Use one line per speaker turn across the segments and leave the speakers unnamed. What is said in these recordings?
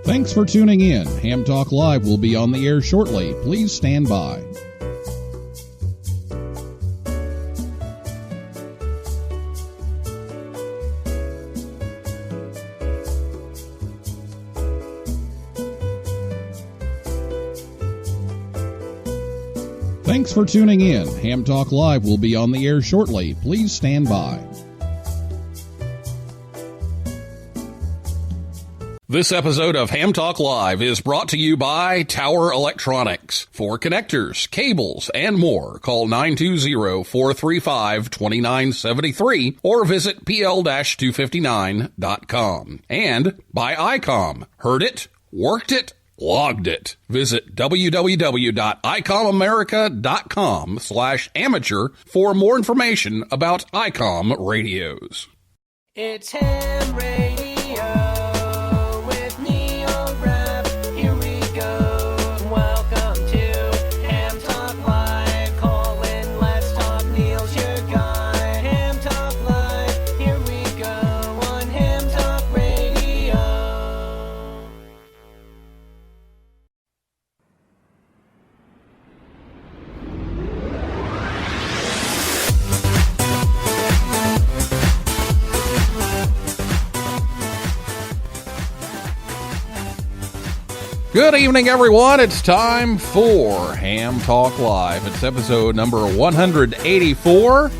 Thanks for tuning in. Ham Talk Live will be on the air shortly. Please stand by. Thanks for tuning in. Ham Talk Live will be on the air shortly. Please stand by. This episode of Ham Talk Live is brought to you by Tower Electronics. For connectors, cables, and more, call 920-435-2973 or visit pl-259.com. And by ICOM. Heard it? Worked it? Logged it. Visit www.icomamerica.com/amateur for more information about ICOM radios.
It's Ham Radio.
Good evening, everyone. It's time for Ham Talk Live. It's episode number 184,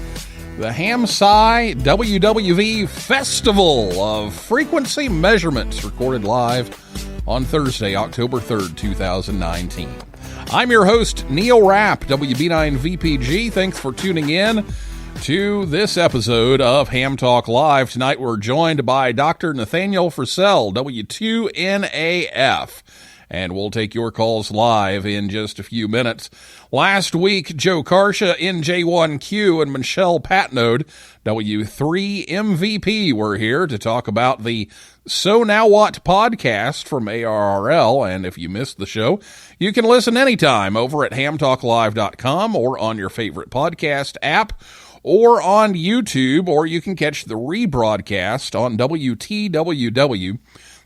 the HamSci WWV Festival of Frequency Measurements, recorded live on Thursday, October 3rd, 2019. I'm your host, Neil Rapp, WB9VPG. Thanks for tuning in to this episode of Ham Talk Live. Tonight we're joined by Dr. Nathaniel Frissell, W2NAF. And we'll take your calls live in just a few minutes. Last week, Joe Karsha, NJ1Q, and Michelle Patnode, W3MVP, were here to talk about the So Now What podcast from ARRL. And if you missed the show, you can listen anytime over at hamtalklive.com or on your favorite podcast app or on YouTube, or you can catch the rebroadcast on WTWW.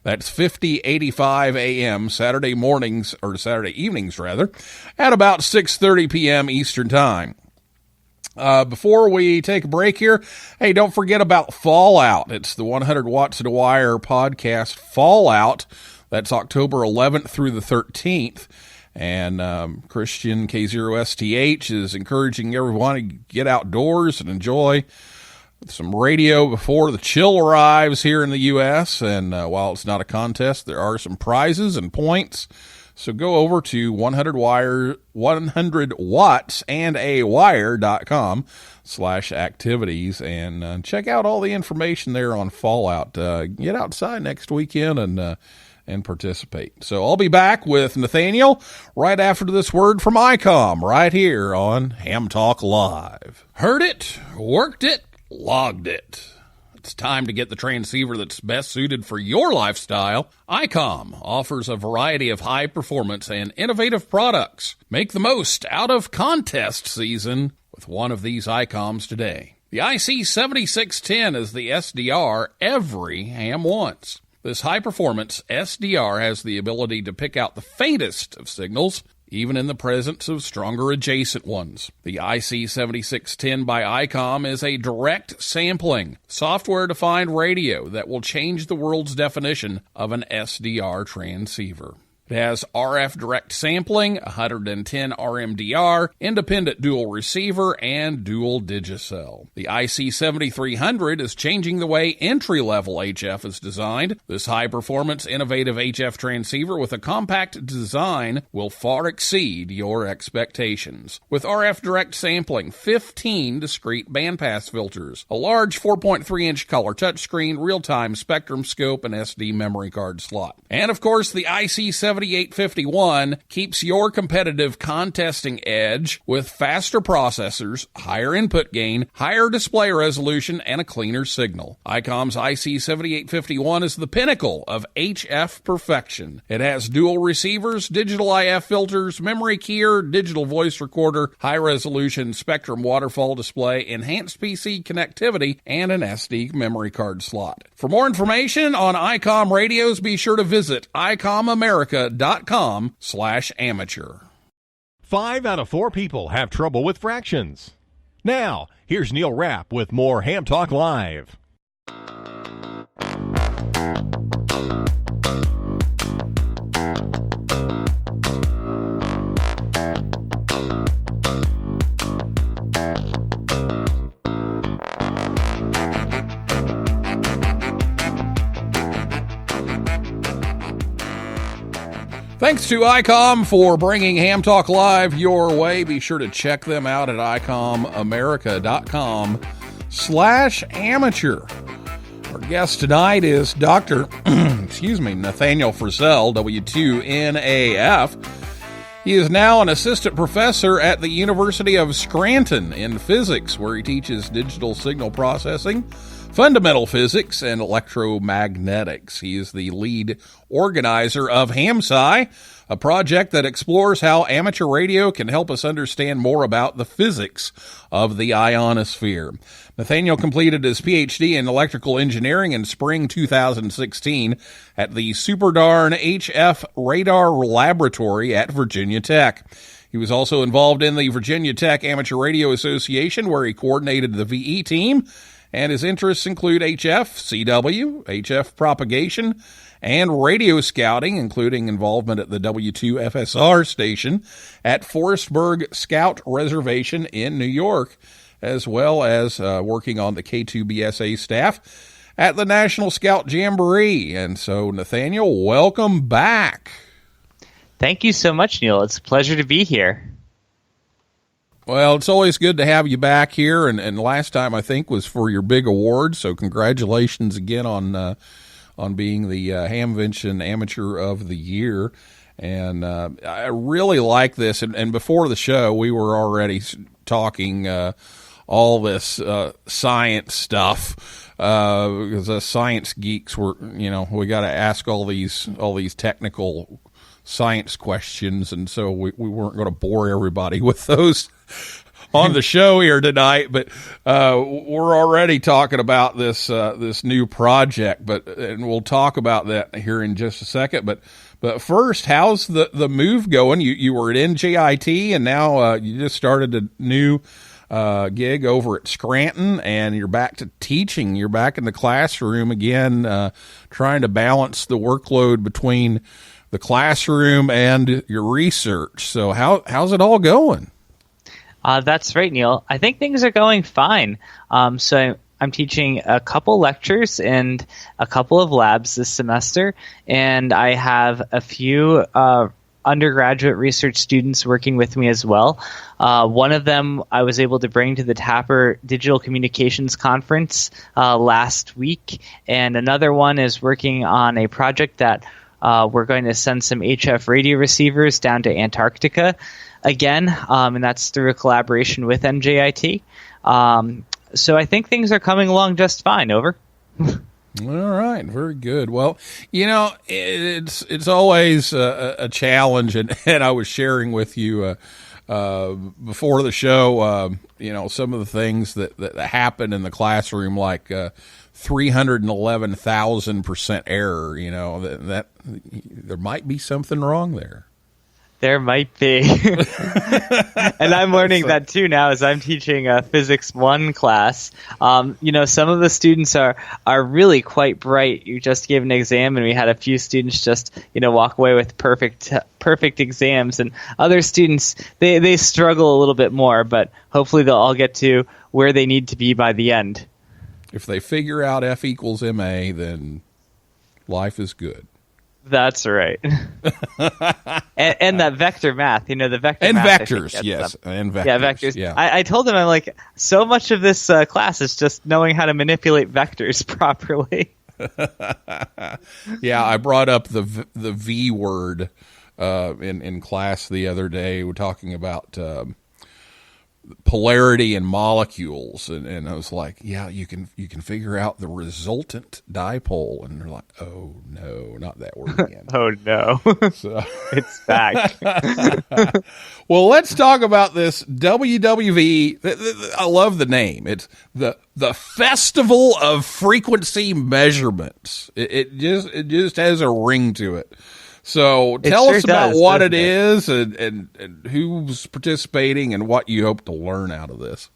That's 5085 AM Saturday mornings, or Saturday evenings rather, at about 6:30 p.m. Eastern Time. Before we take a break here, hey, don't forget about Fallout. It's the 100 Watts to Wire podcast Fallout. That's October 11th through the 13th. And Christian K0STH is encouraging everyone to get outdoors and enjoy some radio before the chill arrives here in the U.S., and while it's not a contest, there are some prizes and points. So go over to 100wattsandawire.com/activities and check out all the information there on Fallout. Get outside next weekend and participate. So I'll be back with Nathaniel right after this word from ICOM right here on Ham Talk Live. Heard it? Worked it? Logged it. It's time to get the transceiver that's best suited for your lifestyle. ICOM offers a variety of high-performance and innovative products. Make the most out of contest season with one of these ICOMs today. The IC7610 is the SDR every ham wants. This high-performance SDR has the ability to pick out the faintest of signals, even in the presence of stronger adjacent ones. The IC7610 by ICOM is a direct sampling, software-defined radio that will change the world's definition of an SDR transceiver. It has RF direct sampling, 110 RMDR, independent dual receiver, and dual digicell. The IC7300 is changing the way entry-level HF is designed. This high-performance, innovative HF transceiver with a compact design will far exceed your expectations. With RF direct sampling, 15 discrete bandpass filters, a large 4.3-inch color touchscreen, real-time spectrum scope, and SD memory card slot. And, of course, the IC73 7851 keeps your competitive contesting edge with faster processors, higher input gain, higher display resolution, and a cleaner signal. ICOM's IC7851 is the pinnacle of HF perfection. It has dual receivers, digital IF filters, memory keyer, digital voice recorder, high-resolution Spectrum waterfall display, enhanced PC connectivity, and an SD memory card slot. For more information on ICOM radios, be sure to visit icomamerica.com/amateur.
5 out of 4 people have trouble with fractions. Now, here's Neil Rapp with more Ham Talk Live.
Thanks to ICOM for bringing Ham Talk Live your way. Be sure to check them out at icomamerica.com/amateur. Our guest tonight is Dr. Nathaniel Frissell, W2NAF. He is now an assistant professor at the University of Scranton in physics, where he teaches digital signal processing, fundamental physics, and electromagnetics. He is the lead organizer of HamSci, a project that explores how amateur radio can help us understand more about the physics of the ionosphere. Nathaniel completed his PhD in electrical engineering in spring 2016 at the Superdarn HF Radar Laboratory at Virginia Tech. He was also involved in the Virginia Tech Amateur Radio Association, where he coordinated the VE team, and his interests include HF, CW, HF propagation, and radio scouting, including involvement at the W2FSR station at Forestburg Scout Reservation in New York, as well as working on the K2BSA staff at the National Scout Jamboree. And so, Nathaniel, welcome back.
Thank you so much, Neil. It's a pleasure to be here.
Well, it's always good to have you back here, and last time I think was for your big award, so congratulations again on being the Hamvention Amateur of the Year. And I really like this, and before the show we were already talking all this science stuff, because us science geeks were, we got to ask all these technical science questions, and so we weren't going to bore everybody with those on the show here tonight, but we're already talking about this new project, and we'll talk about that here in just a second. But first, how's the move going? You were at NJIT, and now you just started a new gig over at Scranton, and you're back to teaching. You're back in the classroom again, trying to balance the workload between the classroom and your research. So how's it all going?
That's right, Neil. I think things are going fine. So I'm teaching a couple lectures and a couple of labs this semester, and I have a few undergraduate research students working with me as well. One of them I was able to bring to the Tapper Digital Communications Conference last week, and another one is working on a project that we're going to send some HF radio receivers down to Antarctica again, and that's through a collaboration with NJIT. So I think things are coming along just fine. Over.
All right, very good. Well, it's always a challenge, and I was sharing with you before the show, some of the things that happen in the classroom, like 311,000% error. That there might be something wrong there.
There might be. And I'm learning that too now as I'm teaching a Physics 1 class. Some of the students are really quite bright. You just gave an exam and we had a few students just, walk away with perfect exams. And other students, they struggle a little bit more, but hopefully they'll all get to where they need to be by the end.
If they figure out F equals MA, then life is good.
That's right. and that vector math, the vector
and
math.
Vectors, yes. And vectors.
Yeah, vectors.
Yeah.
I told them, so much of this class is just knowing how to manipulate vectors properly.
Yeah, I brought up the V word in class the other day. We're talking about polarity in molecules, and I was like, yeah, you can figure out the resultant dipole, and they're like, oh no, not that word again.
Oh no,
So,
it's back.
well, let's talk about this WWV. I love the name. It's the Festival of Frequency Measurements. It just has a ring to it. So tell us about what it is and who's participating and what you hope to learn out of this.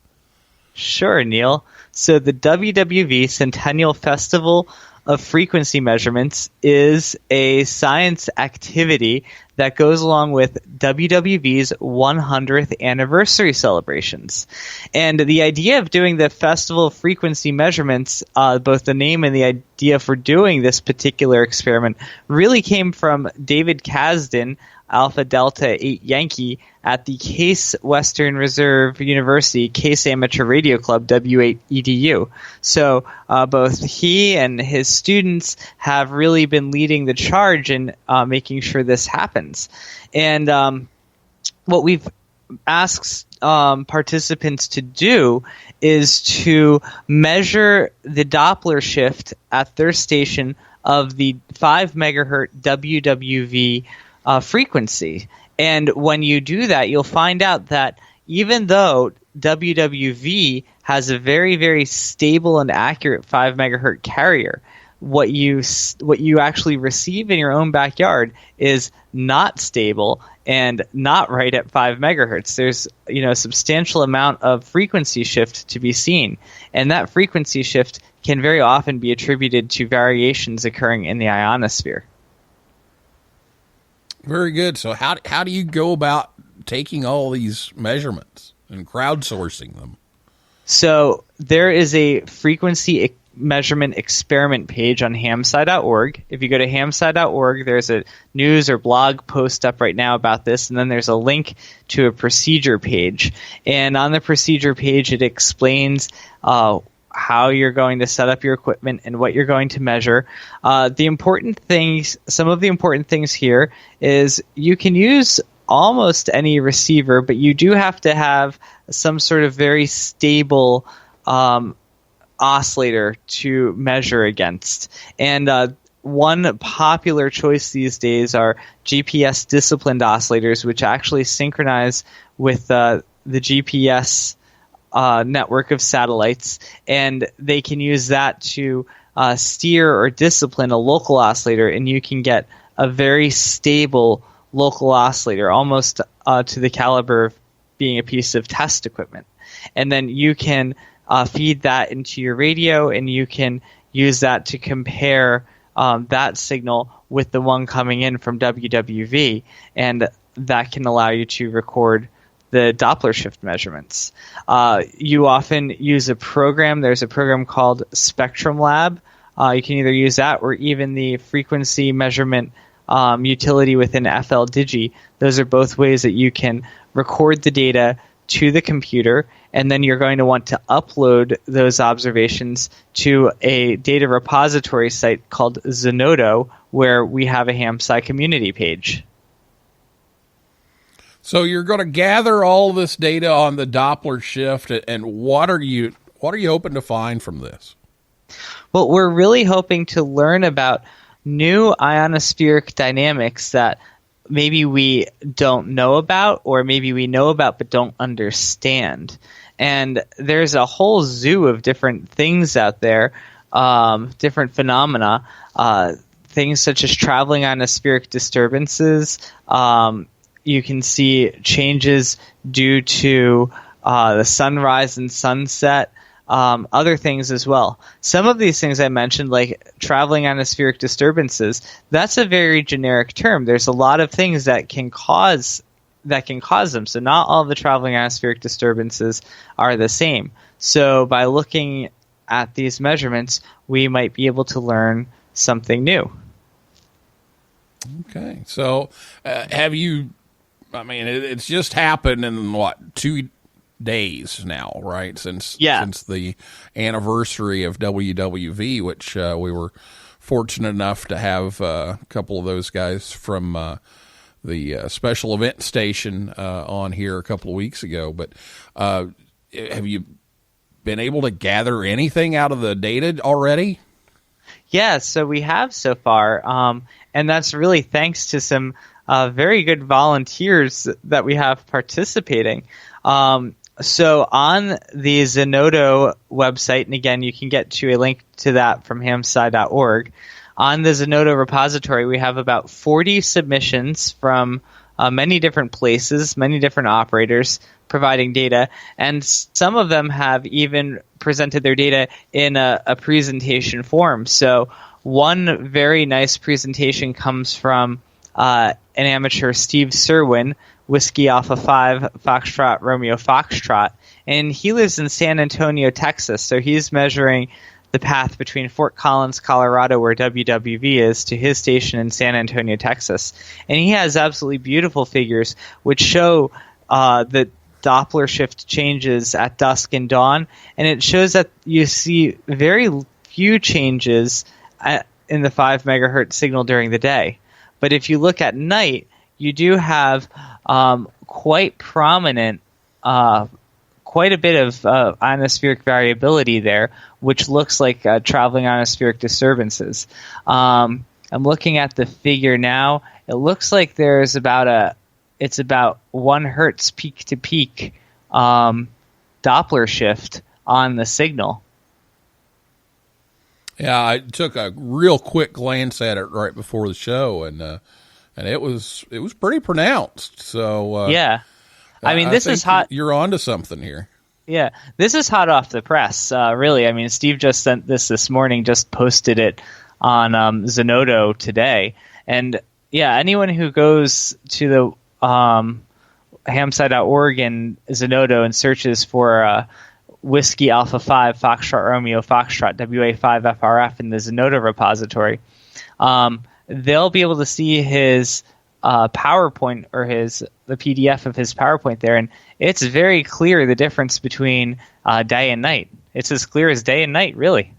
Sure, Neil. So the WWV Centennial Festival of Frequency Measurements is a science activity that goes along with WWV's 100th anniversary celebrations. And the idea of doing the Festival of Frequency Measurements, both the name and the idea for doing this particular experiment, really came from David Kasdan, Alpha Delta 8 Yankee, at the Case Western Reserve University Case Amateur Radio Club, W8EDU. So both he and his students have really been leading the charge in making sure this happens. And what we've asked participants to do is to measure the Doppler shift at their station of the 5 megahertz WWV frequency. And when you do that, you'll find out that even though WWV has a very, very stable and accurate 5 megahertz carrier, what you actually receive in your own backyard is not stable and not right at 5 megahertz. There's a substantial amount of frequency shift to be seen, and that frequency shift can very often be attributed to variations occurring in the ionosphere.
Very good. So how do you go about taking all these measurements and crowdsourcing them?
So there is a frequency measurement experiment page on HamSci.org. If you go to HamSci.org, there's a news or blog post up right now about this, and then there's a link to a procedure page. And on the procedure page, it explains how you're going to set up your equipment and what you're going to measure. Some of the important things here is you can use almost any receiver, but you do have to have some sort of very stable oscillator to measure against. And one popular choice these days are GPS disciplined oscillators, which actually synchronize with the GPS network of satellites, and they can use that to steer or discipline a local oscillator, and you can get a very stable local oscillator, almost to the caliber of being a piece of test equipment. And then you can feed that into your radio, and you can use that to compare that signal with the one coming in from WWV, and that can allow you to record the Doppler shift measurements. You often use a program. There's a program called Spectrum Lab. You can either use that or even the frequency measurement utility within FL Digi. Those are both ways that you can record the data to the computer, and then you're going to want to upload those observations to a data repository site called Zenodo, where we have a HamSci community page.
So you're going to gather all this data on the Doppler shift, and what are you hoping to find from this?
Well, we're really hoping to learn about new ionospheric dynamics that maybe we don't know about, or maybe we know about but don't understand. And there's a whole zoo of different things out there, different phenomena, things such as traveling ionospheric disturbances. You can see changes due to the sunrise and sunset, other things as well. Some of these things I mentioned, like traveling ionospheric disturbances, that's a very generic term. There's a lot of things that can cause them. So not all of the traveling ionospheric disturbances are the same. So by looking at these measurements, we might be able to learn something new.
Okay. So have you... I mean, it's just happened in what, two days now, right? Since the anniversary of WWV, which we were fortunate enough to have a couple of those guys from the special event station on here a couple of weeks ago. But have you been able to gather anything out of the data already?
Yeah, so we have so far, and that's really thanks to some very good volunteers that we have participating. So on the Zenodo website, and again, you can get to a link to that from HamSci.org, on the Zenodo repository, we have about 40 submissions from many different places, many different operators providing data, and some of them have even presented their data in a presentation form. So one very nice presentation comes from an amateur, Steve Serwin, Whiskey Alpha 5, Foxtrot, Romeo Foxtrot, and he lives in San Antonio, Texas, so he's measuring the path between Fort Collins, Colorado, where WWV is, to his station in San Antonio, Texas. And he has absolutely beautiful figures which show the Doppler shift changes at dusk and dawn, and it shows that you see very few changes in the 5 megahertz signal during the day. But if you look at night, you do have quite prominent, quite a bit of ionospheric variability there, which looks like traveling ionospheric disturbances. I'm looking at the figure now. It looks like there's about 1 hertz peak to peak Doppler shift on the signal.
Yeah, I took a real quick glance at it right before the show, and it was pretty pronounced. So
yeah, I mean, this is hot.
You're onto something here.
Yeah, this is hot off the press. Really, I mean, Steve just sent this morning, just posted it on Zenodo today, and yeah, anyone who goes to the HamSci.org and Zenodo and searches for Whiskey Alpha 5 Foxtrot Romeo Foxtrot WA5 FRF in the Zenodo repository, they'll be able to see his PowerPoint or the PDF of his PowerPoint there, and it's very clear the difference between day and night. It's as clear as day and night, really.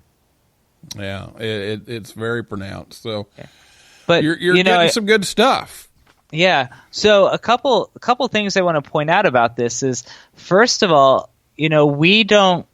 Yeah, it's very pronounced. So,
yeah. But
you're getting some good stuff.
Yeah. So a couple things I want to point out about this is, first of all, we don't,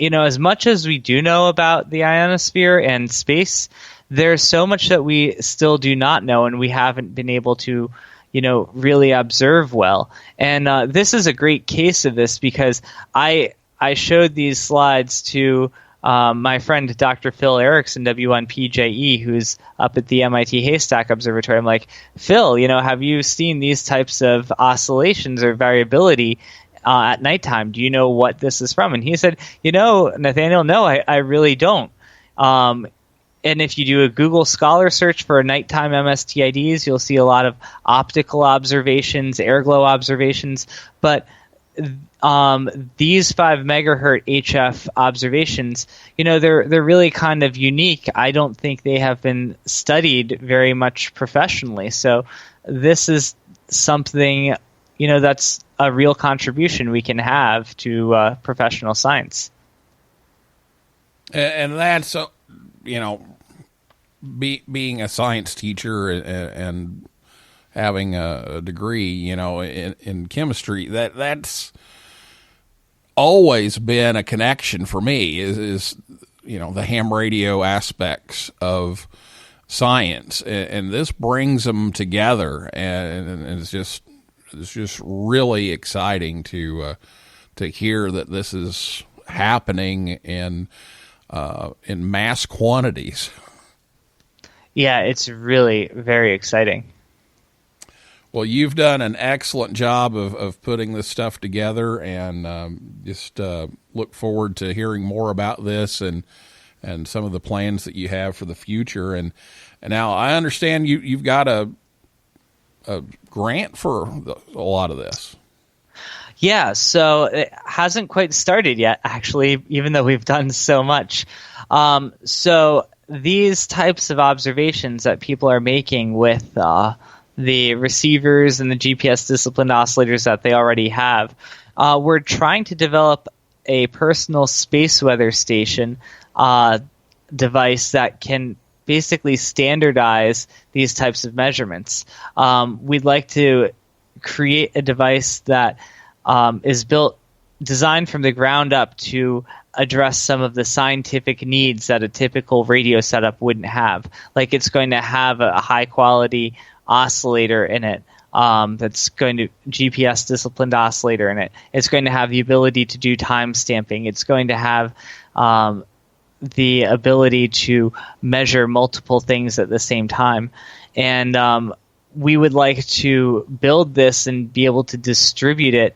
as much as we do know about the ionosphere and space, there's so much that we still do not know, and we haven't been able to, really observe well. And this is a great case of this, because I showed these slides to my friend Dr. Phil Erickson, W1PJE, who's up at the MIT Haystack Observatory. I'm like, Phil, have you seen these types of oscillations or variability at nighttime? Do you know what this is from? And he said, Nathaniel, no, I really don't. And if you do a Google Scholar search for nighttime MSTIDs, you'll see a lot of optical observations, airglow observations, but these 5 megahertz HF observations, they're really kind of unique. I don't think they have been studied very much professionally. So this is something, that's a real contribution we can have to professional science.
And that's, being a science teacher and having a degree, in chemistry, that's always been a connection for me is the ham radio aspects of science, and this brings them together, and it's just really exciting to hear that this is happening in mass quantities.
Yeah, it's really very exciting.
Well, you've done an excellent job of putting this stuff together, and just look forward to hearing more about this and some of the plans that you have for the future. And now I understand you've got a grant for a lot of this.
Yeah, so it hasn't quite started yet, actually, even though we've done so much. So these types of observations that people are making with the receivers and the GPS disciplined oscillators that they already have, we're trying to develop a personal space weather station device that can basically standardize these types of measurements. We'd like to create a device that is designed from the ground up to address some of the scientific needs that a typical radio setup wouldn't have. Like, it's going to have a high quality oscillator in it. That's going to GPS disciplined oscillator in it. It's going to have the ability to do time stamping. It's going to have the ability to measure multiple things at the same time. And we would like to build this and be able to distribute it,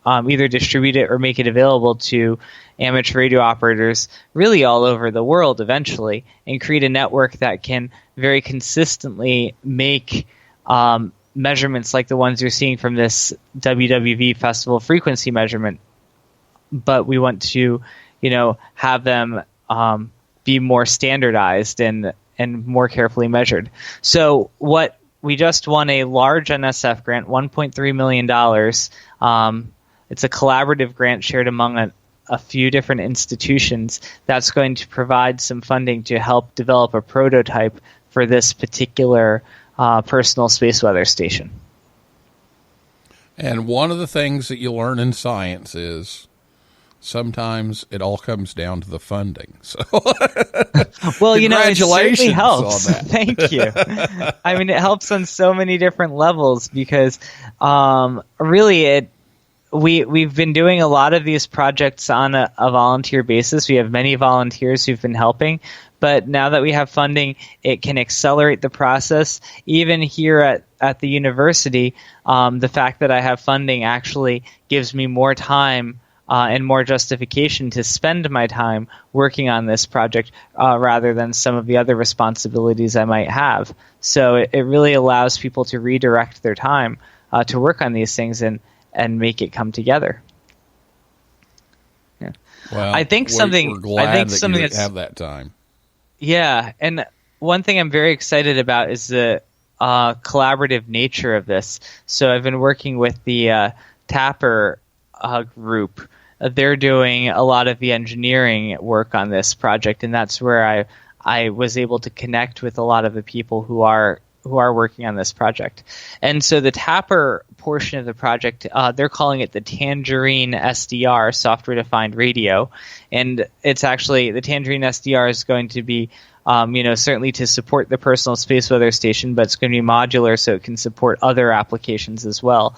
either distribute it or make it available to amateur radio operators really all over the world eventually, and create a network that can very consistently make measurements like the ones you're seeing from this WWV festival frequency measurement. But we want to, have them be more standardized and more carefully measured. So we just won a large NSF grant, $1.3 million. It's a collaborative grant shared among a few different institutions that's going to provide some funding to help develop a prototype for this particular personal space weather station.
And one of the things that you learn in science is sometimes it all comes down to the funding. So,
well, it certainly helps.
On that.
Thank you. I mean, it helps on so many different levels because really we've been doing a lot of these projects on a volunteer basis. We have many volunteers who've been helping, but now that we have funding, it can accelerate the process. Even here at the university, the fact that I have funding actually gives me more time and more justification to spend my time working on this project rather than some of the other responsibilities I might have. So it really allows people to redirect their time to work on these things and make it come together. Yeah.
Well,
I think
we're glad that you
that's,
have that time.
Yeah, and one thing I'm very excited about is the collaborative nature of this. So I've been working with the Tapper group. They're doing a lot of the engineering work on this project, and that's where I was able to connect with a lot of the people who are working on this project. And so the Tapper portion of the project, they're calling it the Tangerine SDR, Software Defined Radio. And it's actually, the Tangerine SDR is going to be, certainly to support the personal space weather station, but it's going to be modular so it can support other applications as well.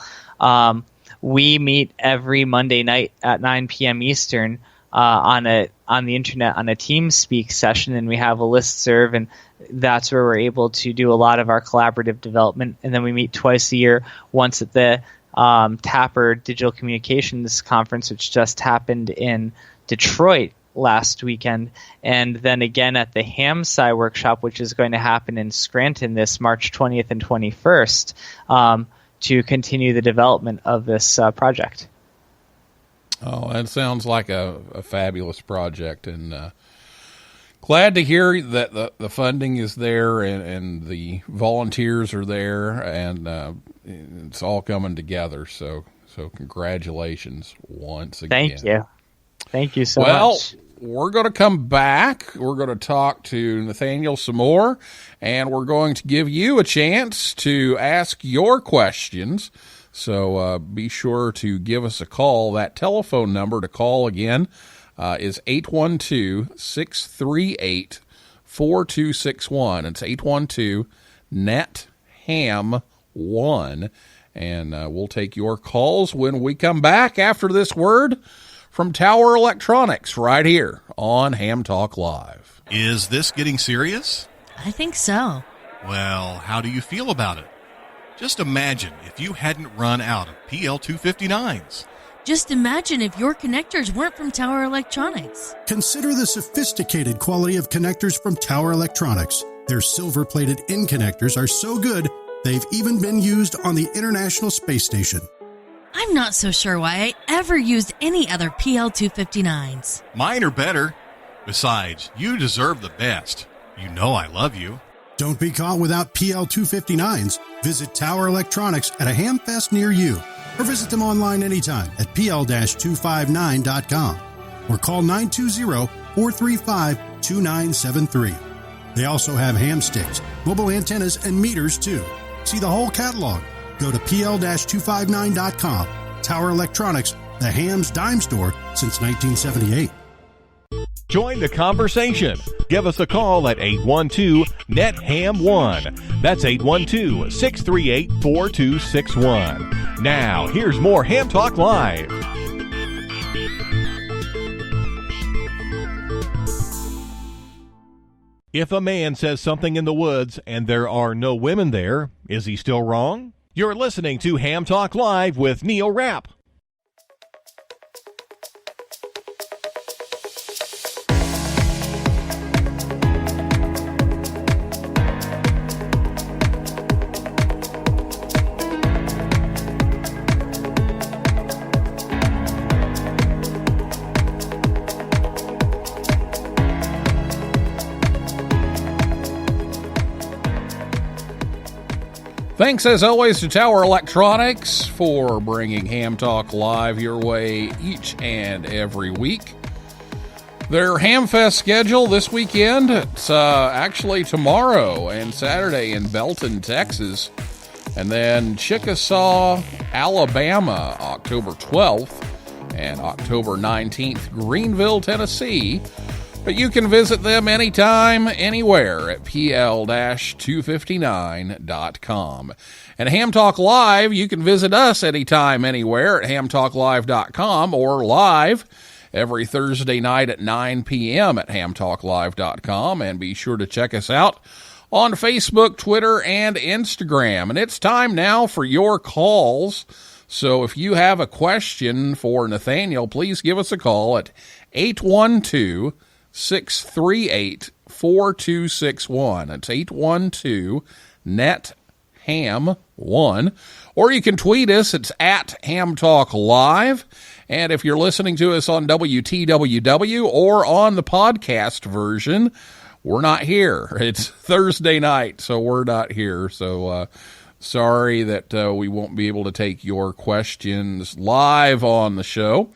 We meet every Monday night at 9 p.m. Eastern on the internet on a TeamSpeak session, and we have a listserv, and that's where we're able to do a lot of our collaborative development. And then we meet twice a year, once at the Tapper Digital Communications Conference, which just happened in Detroit last weekend, and then again at the HamSci workshop, which is going to happen in Scranton this March 20th and 21st, to continue the development of this project.
Oh, that sounds like a fabulous project, and glad to hear that the funding is there and the volunteers are there, and it's all coming together. So congratulations once again.
Thank you so
Well,
much.
we're going to come back. We're going to talk to Nathaniel some more, and we're going to give you a chance to ask your questions. So be sure to give us a call. That telephone number to call again is 812-638-4261. It's 812-NET-HAM1. And we'll take your calls when we come back after this word from Tower Electronics right here on Ham Talk Live.
Is this getting serious?
I think so.
Well, how do you feel about it? Just imagine if you hadn't run out of PL259s.
Just imagine if your connectors weren't from Tower Electronics.
Consider the sophisticated quality of connectors from Tower Electronics. Their silver-plated end connectors are so good, they've even been used on the International Space Station.
I'm not so sure why I ever used any other PL259s.
Mine are better. Besides, you deserve the best. You know I love you.
Don't be caught without PL259s. Visit Tower Electronics at a Hamfest near you. or visit them online anytime at pl-259.com or call 920-435-2973. They also have ham sticks, mobile antennas, and meters too. See the whole catalog. Go to pl-259.com. Tower Electronics, the ham's dime store since 1978.
Join the conversation. Give us a call at 812-NET-HAM1. That's 812-638-4261. Now, here's more Ham Talk Live. If a man says something in the woods and there are no women there, is he still wrong? You're listening to Ham Talk Live with Neil Rapp.
Thanks, as always, to Tower Electronics for bringing Ham Talk Live your way each and every week. Their HamFest schedule this weekend, it's actually tomorrow and Saturday in Belton, Texas. And then Chickasaw, Alabama, October 12th, and October 19th, Greenville, Tennessee. But you can visit them anytime, anywhere at pl-259.com. And Ham Talk Live, you can visit us anytime, anywhere at hamtalklive.com or live every Thursday night at 9 p.m. at hamtalklive.com. And be sure to check us out on Facebook, Twitter, and Instagram. And it's time now for your calls. So if you have a question for Nathaniel, please give us a call at 812-638-4261. It's 812-NET-HAM1. Or you can tweet us. It's at Ham Talk Live. And if you're listening to us on WTWW or on the podcast version, we're not here. It's Thursday night, so we're not here. So sorry that we won't be able to take your questions live on the show.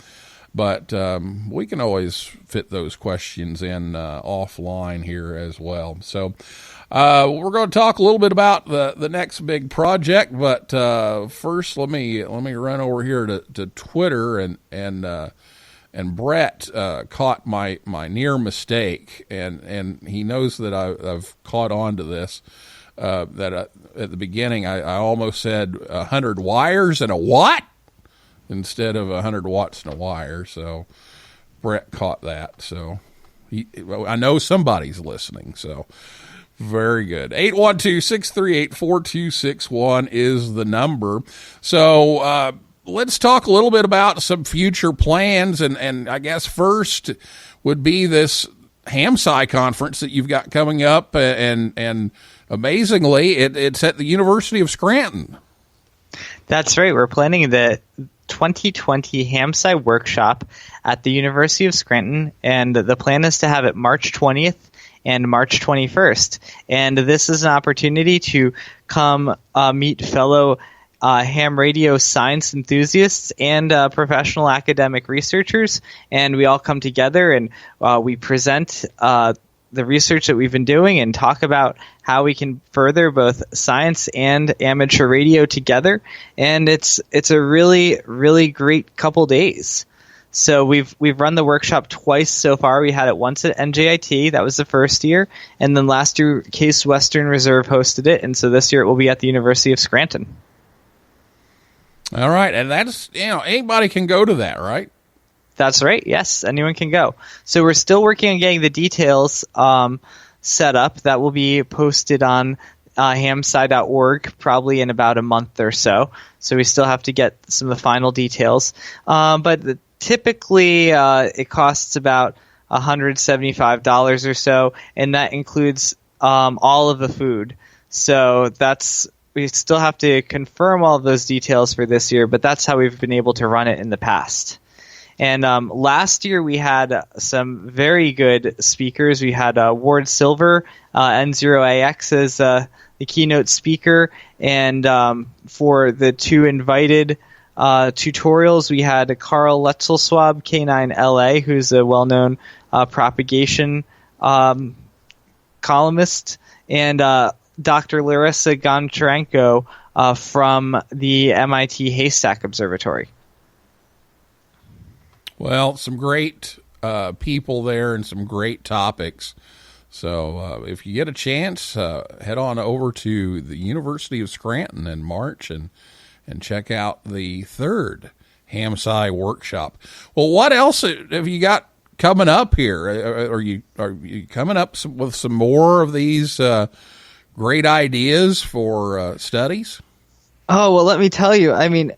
But we can always fit those questions in offline here as well. So we're going to talk a little bit about the next big project. But first, let me run over here to Twitter, and Brett caught my near mistake, and he knows that I've caught on to this. That at the beginning I almost said 100 wires and a watt instead of 100 watts and a wire. So Brett caught that. So I know somebody's listening. So very good. 812-638-4261 is the number. So let's talk a little bit about some future plans. And I guess first would be this HamSci conference that you've got coming up. And amazingly, it's at the University of Scranton.
That's right. We're planning the 2020 HamSci workshop at the University of Scranton, and the plan is to have it March 20th and March 21st. And this is an opportunity to come meet fellow ham radio science enthusiasts and professional academic researchers, and we all come together and we present the research that we've been doing and talk about how we can further both science and amateur radio together. And it's a really, really great couple days. So we've run the workshop twice so far. We had it once at NJIT, that was the first year, and then last year Case Western Reserve hosted it, and so this year it will be at the University of Scranton.
All right, and that's, anybody can go to that, right?
That's right. Yes, anyone can go. So we're still working on getting the details set up. That will be posted on hamsci.org probably in about a month or so. So we still have to get some of the final details. But typically it costs about $175 or so, and that includes all of the food. So we still have to confirm all of those details for this year, but that's how we've been able to run it in the past. And last year we had some very good speakers. We had Ward Silver, N0AX, as the keynote speaker. And for the two invited tutorials. We had Carl Letzelswab, K9LA, who's a well-known propagation columnist, and Dr. Larissa Goncharenko from the MIT Haystack Observatory.
Well, some great people there and some great topics. So if you get a chance, head on over to the University of Scranton in March and check out the third HamSci workshop. Well, what else have you got coming up here? Are you coming up with some more of these great ideas for studies?
Oh, well, let me tell you. I mean,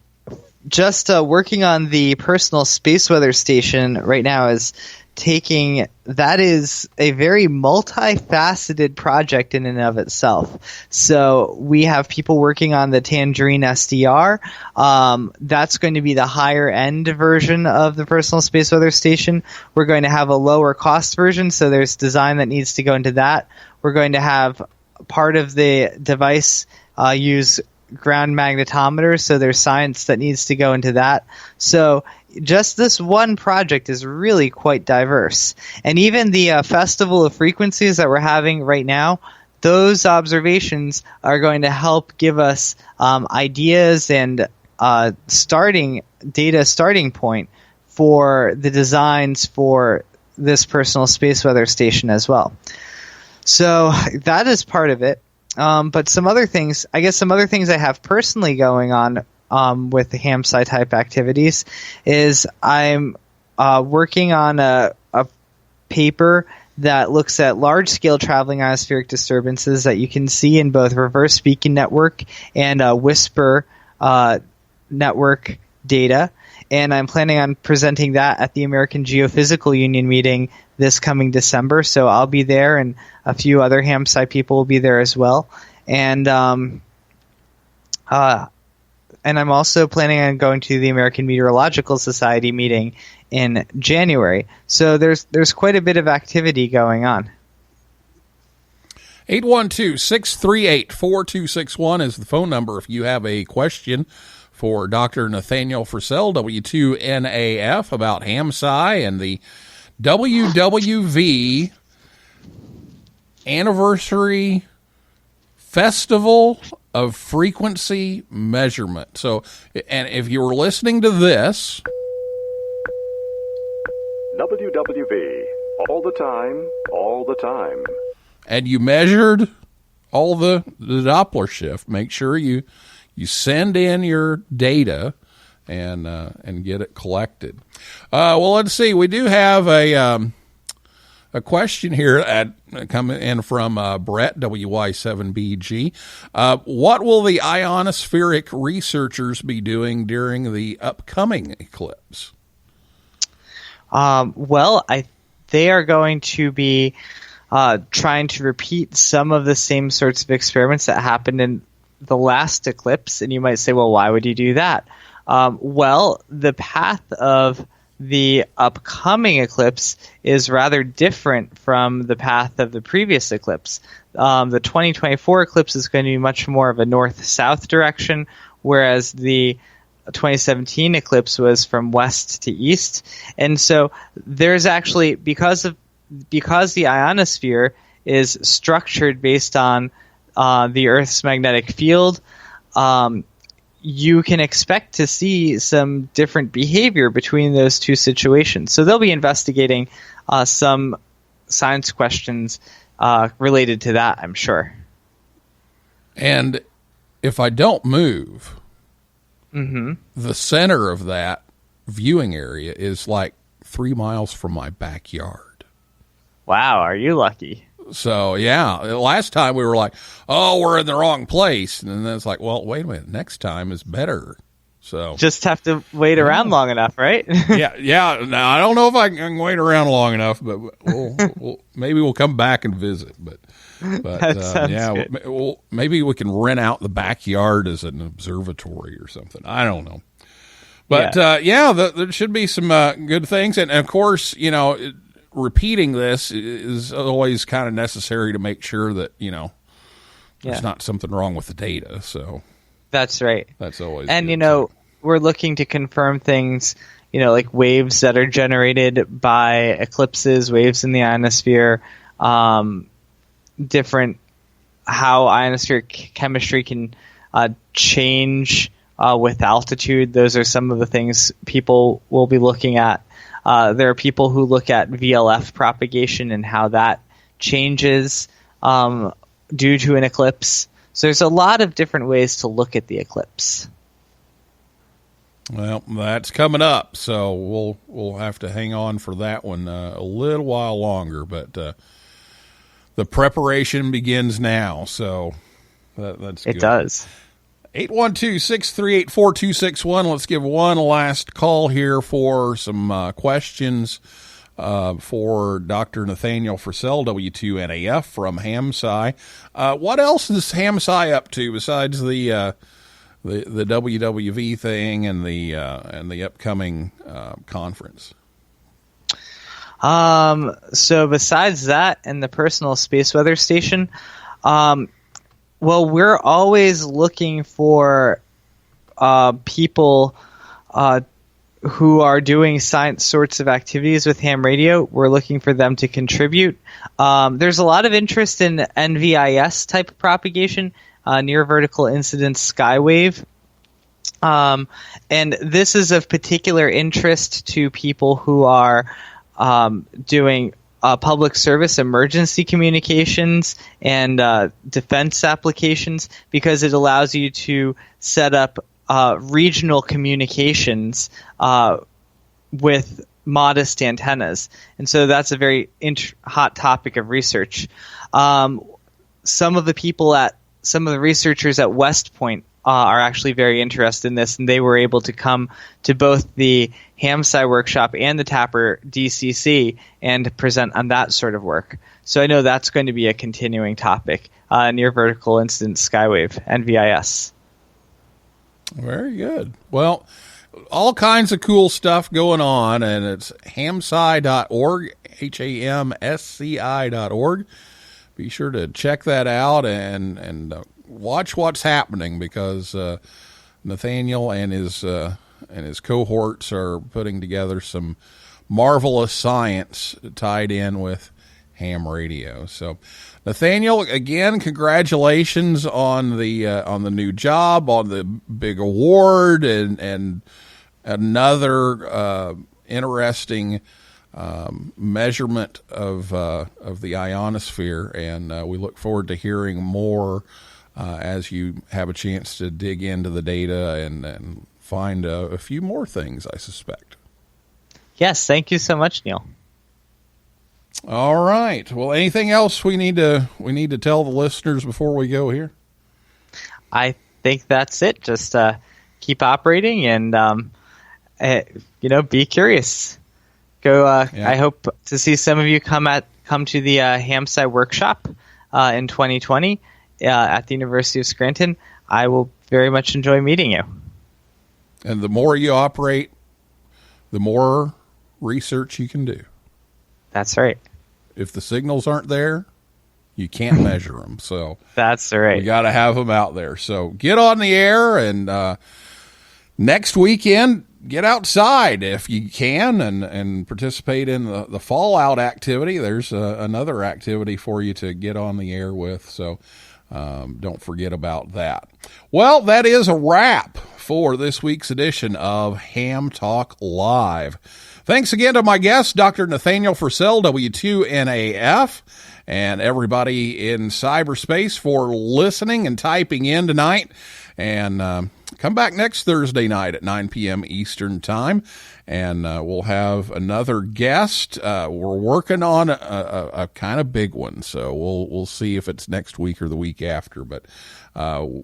just working on the personal space weather station right now is that is a very multifaceted project in and of itself. So we have people working on the Tangerine SDR. That's going to be the higher end version of the personal space weather station. We're going to have a lower cost version, so there's design that needs to go into that. We're going to have part of the device use ground magnetometers, so there's science that needs to go into that. So just this one project is really quite diverse. And even the Festival of Frequencies that we're having right now, those observations are going to help give us ideas and starting point for the designs for this personal space weather station as well. So that is part of it. But some other things I have personally going on with the HamSci type activities is I'm working on a paper that looks at large-scale traveling ionospheric disturbances that you can see in both reverse beacon network and WHISPER network data. And I'm planning on presenting that at the American Geophysical Union meeting this coming December. So I'll be there, and a few other HamSci people will be there as well. And I'm also planning on going to the American Meteorological Society meeting in January. So there's quite a bit of activity going on.
812-638-4261 is the phone number if you have a question for Dr. Nathaniel Frissell, W2NAF, about HamSci and the WWV Anniversary Festival of Frequency Measurement. So, and if you were listening to this,
WWV, all the time, all the time,
and you measured all the Doppler shift, make sure you send in your data and get it collected. Well, let's see. We do have a question here coming in from Brett, WY7BG. What will the ionospheric researchers be doing during the upcoming eclipse?
They are going to be trying to repeat some of the same sorts of experiments that happened in the last eclipse. And you might say, well, why would you do that? The path of the upcoming eclipse is rather different from the path of the previous eclipse. The 2024 eclipse is going to be much more of a north-south direction, whereas the 2017 eclipse was from west to east. And so there's actually, because the ionosphere is structured based on the Earth's magnetic field, you can expect to see some different behavior between those two situations. So they'll be investigating some science questions related to that, I'm sure.
And if I don't move, the center of that viewing area is like 3 miles from my backyard.
Wow, are you lucky?
So, yeah, last time we were like, oh, we're in the wrong place. And then it's like, well, wait a minute, next time is better. So
just have to wait around long enough, right?
yeah. Now, I don't know if I can wait around long enough, but maybe we'll come back and visit. But good. Maybe we can rent out the backyard as an observatory or something. I don't know. But, there should be some good things. And, of course, repeating this is always kind of necessary to make sure that, there's not something wrong with the data. So
that's right.
That's always
and,
good.
we're looking to confirm things, like waves that are generated by eclipses, waves in the ionosphere, different how ionospheric chemistry can change with altitude. Those are some of the things people will be looking at. There are people who look at VLF propagation and how that changes due to an eclipse. So there's a lot of different ways to look at the eclipse.
Well, that's coming up, so we'll have to hang on for that one a little while longer. But the preparation begins now, so that's good.
It does.
812-638-4261. Let's give one last call here for some questions for Dr. Nathaniel Frissell, W2NAF from HamSci. What else is HamSci up to besides the WWV thing and the upcoming conference?
So besides that and the personal space weather station, well, we're always looking for people who are doing science sorts of activities with ham radio. We're looking for them to contribute. There's a lot of interest in NVIS type of propagation, near vertical incidence skywave. And this is of particular interest to people who are doing public service emergency communications and defense applications, because it allows you to set up regional communications with modest antennas. And so that's a very hot topic of research. Some of the researchers at West Point are actually very interested in this, and they were able to come to both the HamSci workshop and the Tapper DCC and present on that sort of work. So I know that's going to be a continuing topic, near vertical incidence skywave, NVIS.
Very good. Well, all kinds of cool stuff going on, and it's hamsci.org, HAMSCI.org. Be sure to check that out and watch what's happening, because Nathaniel and his cohorts are putting together some marvelous science tied in with ham radio. So, Nathaniel, again, congratulations on the new job, on the big award, and another interesting measurement of the ionosphere. And we look forward to hearing more as you have a chance to dig into the data and find a few more things, I suspect.
Yes, thank you so much, Neil.
All right. Well, anything else we need to tell the listeners before we go here?
I think that's it. Just keep operating and be curious. Go. I hope to see some of you come to the HamSci workshop in 2020 at the University of Scranton. I will very much enjoy meeting you.
And the more you operate, the more research you can do.
That's right.
If the signals aren't there, you can't measure them. So
that's right.
We got to have them out there. So get on the air, and next weekend, get outside if you can, and participate in the fallout activity. There's another activity for you to get on the air with. So don't forget about that. Well, that is a wrap for this week's edition of Ham Talk Live. Thanks again to my guest, Dr. Nathaniel Frissell, W2NAF, and everybody in cyberspace for listening and typing in tonight. And come back next Thursday night at 9 p.m. Eastern Time, and we'll have another guest. We're working on a kind of big one, so we'll see if it's next week or the week after. But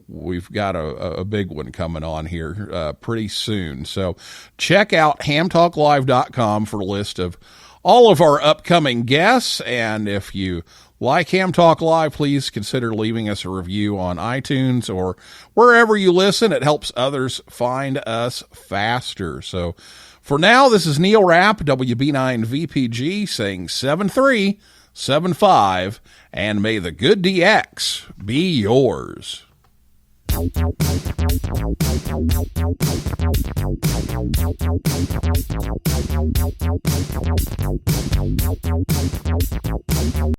we've got a big one coming on here pretty soon. So check out hamtalklive.com for a list of all of our upcoming guests. And if you like Ham Talk Live, please consider leaving us a review on iTunes or wherever you listen. It helps others find us faster. So for now, this is Neil Rapp, WB9VPG, saying 7375, and may the good DX be yours.